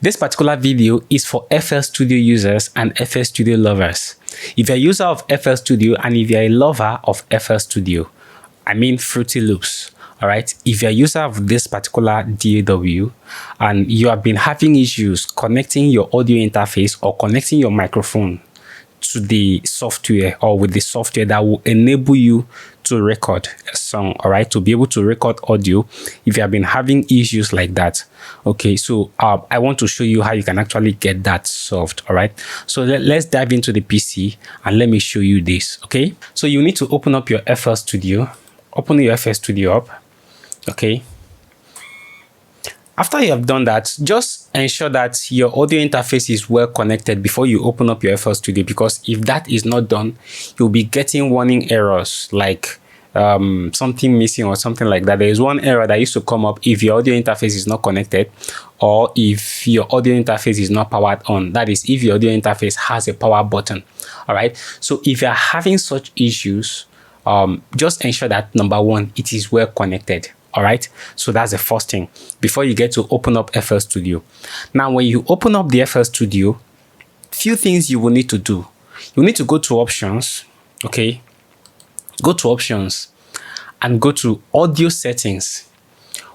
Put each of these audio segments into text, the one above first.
This particular video is for FL Studio users and FL Studio lovers. If you're a user of FL Studio and if you're a lover of FL Studio, I mean Fruity Loops, all right? If you're a user of this particular DAW and you have been having issues connecting your audio interface or connecting your microphone to the software or with the software that will enable you to record a song, all right, to be able to record audio, if you have been having issues like that, okay, so I want to show you how you can actually get that solved, all right? So let's dive into the PC and let me show you this, okay? So you need to open up your FL Studio. Open your FL Studio up, okay? After you have done that, just ensure that your audio interface is well connected before you open up your FL Studio, because if that is not done, you'll be getting warning errors like something missing or something like that. There is one error that used to come up if your audio interface is not connected or if your audio interface is not powered on. That is, if your audio interface has a power button. All right. So if you're having such issues, just ensure that number one, it is well connected. All right, so that's the first thing before you get to open up FL Studio. Now, when you open up the FL Studio, few things you will need to do. You need to go to options, okay? Go to options and go to audio settings.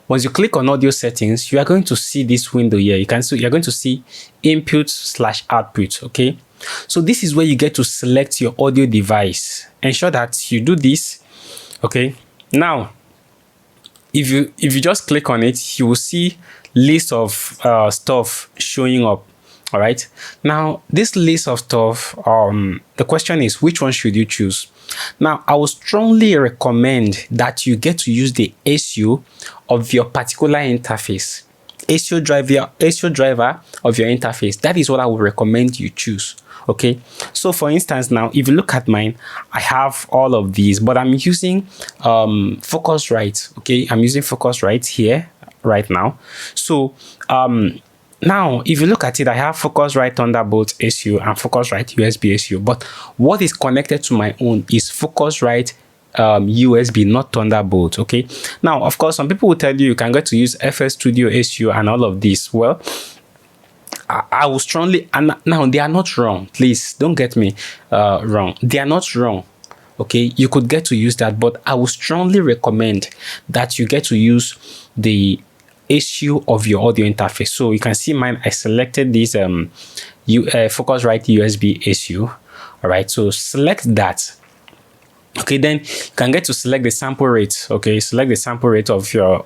Once you click on audio settings, you are going to see this window here. You're going to see input/output, okay? So this is where you get to select your audio device. Ensure that you do this, okay? Now, if you just click on it, you will see list of stuff showing up. All right, now this list of stuff, the question is, which one should you choose? Now, I would strongly recommend that you get to use the ASIO of your particular interface. ASIO driver of your interface. That is what I would recommend you choose. Okay, so for instance, now if you look at mine, I have all of these, but I'm using Focusrite. Okay, I'm using Focusrite here right now. So now if you look at it, I have Focusrite Thunderbolt ASIO and Focusrite USB ASIO, but what is connected to my own is Focusrite USB, not Thunderbolt. Okay, now of course some people will tell you can get to use FL Studio ASIO and all of this. Well, I will strongly, and now they are not wrong. Please don't get me wrong. They are not wrong. Okay, you could get to use that, but I will strongly recommend that you get to use the ASIO of your audio interface. So you can see mine. I selected this Focusrite USB ASIO. All right, so select that. Okay, then you can get to select the sample rate. Okay, select the sample rate of your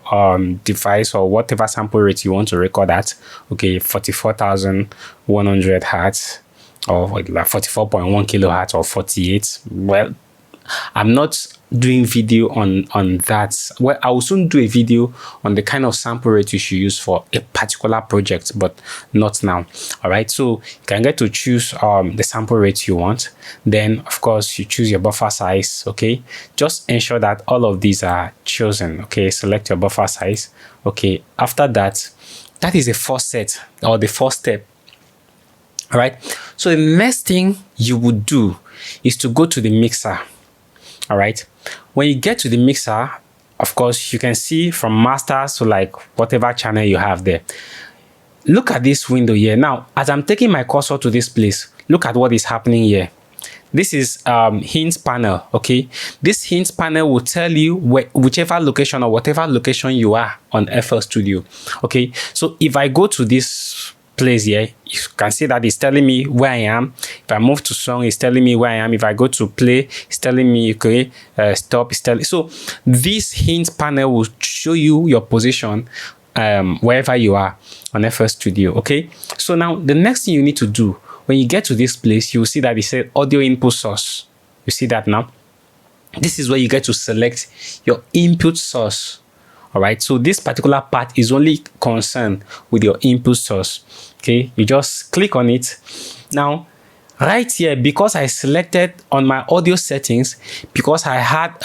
device or whatever sample rate you want to record at. Okay, 44,100 hertz or like 44.1 kilohertz or 48. Well, I'm not doing video on that. Well, I will soon do a video on the kind of sample rate you should use for a particular project, but not now. All right, so you can get to choose the sample rate you want. Then of course you choose your buffer size. Okay, just ensure that all of these are chosen. Okay, select your buffer size. Okay, after that, that is the first set or the first step. All right, so the next thing you would do is to go to the mixer. All right, when you get to the mixer, of course you can see from masters to like whatever channel you have there. Look at this window here. Now as I'm taking my cursor to this place, look at what is happening here. This is hints panel. Okay, this hints panel will tell you whichever location or whatever location you are on FL Studio. Okay, so if I go to this place here, you can see that it's telling me where I am. If I move to song, it's telling me where I am. If I go to play, it's telling me okay, stop, it's telling. So this hint panel will show you your position wherever you are on FL Studio. Okay, so now the next thing you need to do when you get to this place, you'll see that it says audio input source. You see that now? This is where you get to select your input source. All right, so this particular part is only concerned with your input source. Okay, you just click on it. Now right here, because I selected on my audio settings, because I had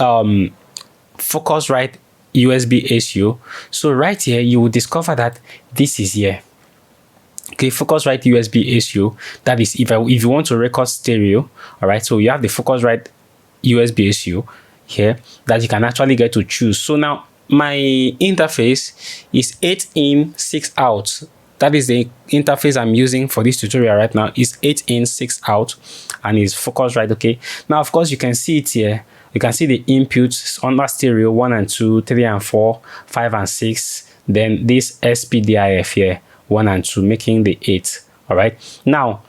Focusrite USB ASIO, so right here you will discover that this is here. Okay, Focusrite USB ASIO, that is if you want to record stereo. All right, so you have the Focusrite USB ASIO here that you can actually get to choose. So now my interface is 8 in 6 out. that is the interface I'm using for this tutorial right now. Is 8 in, 6 out, and is focused right. Okay, now of course you can see it here. You can see the inputs under stereo 1 and 2, 3 and 4, 5 and 6. Then this SPDIF here 1 and 2, making the 8. All right. Now,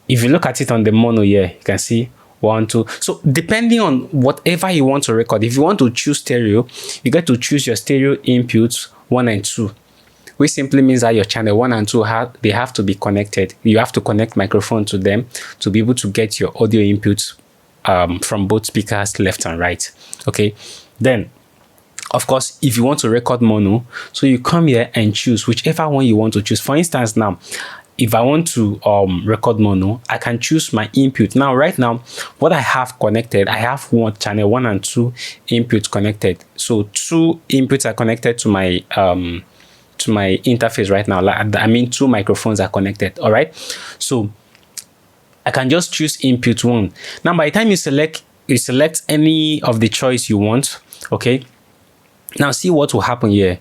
if you look at it on the mono here, you can see 1, 2. So depending on whatever you want to record, if you want to choose stereo, you get to choose your stereo inputs 1 and 2, which simply means that your channel 1 and 2 they have to be connected. You have to connect microphone to them to be able to get your audio inputs from both speakers, left and right. Okay, then of course, if you want to record mono, so you come here and choose whichever one you want to choose. For instance, now if I want to record mono, I can choose my input. Now right now what I have connected, I have channel 1 and 2 inputs connected. So 2 inputs are connected to my interface right now. I mean 2 microphones are connected. All right, so I can just choose input 1. Now by the time you select any of the choice you want. Okay, now see what will happen here.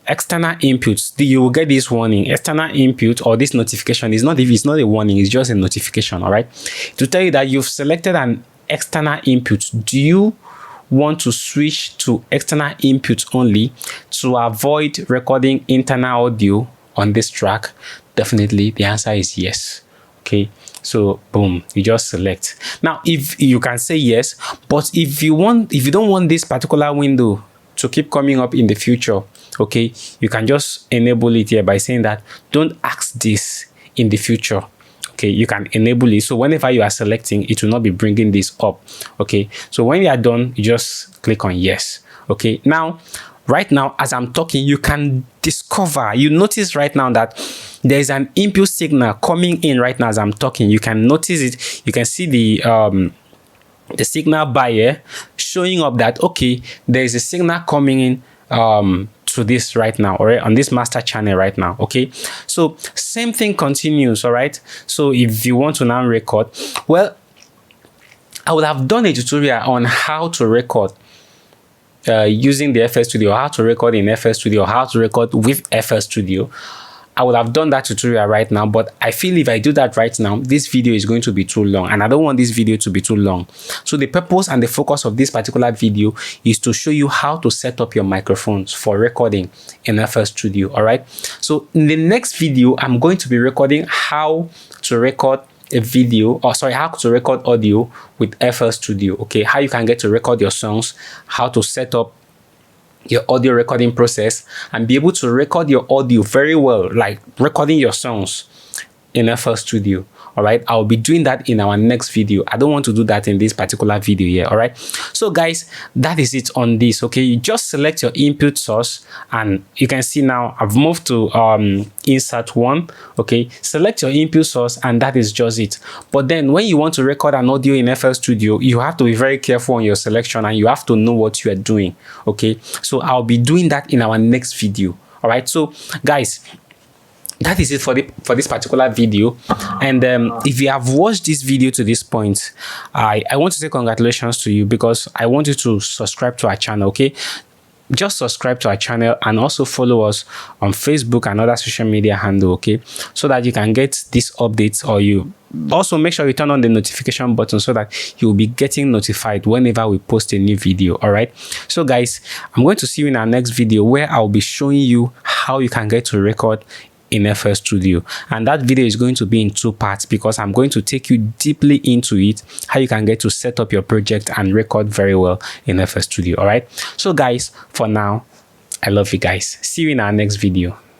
External inputs, you will get this warning. External input, or this notification, it's not a warning, it's just a notification. All right, to tell you that you've selected an external input. Do you want to switch to external inputs only to avoid recording internal audio on this track? Definitely the answer is yes. Okay, so boom, you just select. Now if you can say yes, but if you don't want this particular window to keep coming up in the future, okay, you can just enable it here by saying that don't ask this in the future. Okay, you can enable it, so whenever you are selecting, it will not be bringing this up. Okay, so when you are done, you just click on yes. Okay, now right now as I'm talking, you can discover, you notice right now that there is an input signal coming in right now as I'm talking. You can notice it. You can see the signal bar here showing up that okay, there is a signal coming in to this right now, all right, on this master channel right now. Okay, so same thing continues. All right, so if you want to now record, well, I would have done a tutorial on how to record using the FL Studio, how to record in FL Studio, how to record with FL Studio. I would have done that tutorial right now, but I feel if I do that right now, this video is going to be too long, and I don't want this video to be too long. So the purpose and the focus of this particular video is to show you how to set up your microphones for recording in FL Studio. All right, so in the next video, I'm going to be recording how to record a video, or sorry, how to record audio with FL Studio. Okay, how you can get to record your songs, how to set up your audio recording process and be able to record your audio very well, like recording your songs in FL Studio. All right, I'll be doing that in our next video. I don't want to do that in this particular video here. All right, so guys, that is it on this. Okay, you just select your input source, and you can see now I've moved to insert 1. Okay, select your input source, and that is just it. But then when you want to record an audio in FL Studio, you have to be very careful on your selection, and you have to know what you are doing. Okay, so I'll be doing that in our next video. All right, so guys, that is it for this particular video. And if you have watched this video to this point, I want to say congratulations to you, because I want you to subscribe to our channel. Okay, just subscribe to our channel and also follow us on Facebook and other social media handle, okay, so that you can get these updates, or you also make sure you turn on the notification button so that you'll be getting notified whenever we post a new video. All right, so guys, I'm going to see you in our next video, where I'll be showing you how you can get to record in FL Studio, and that video is going to be in 2 parts, because I'm going to take you deeply into it, how you can get to set up your project and record very well in FL Studio. All right, so guys, for now, I love you guys. See you in our next video.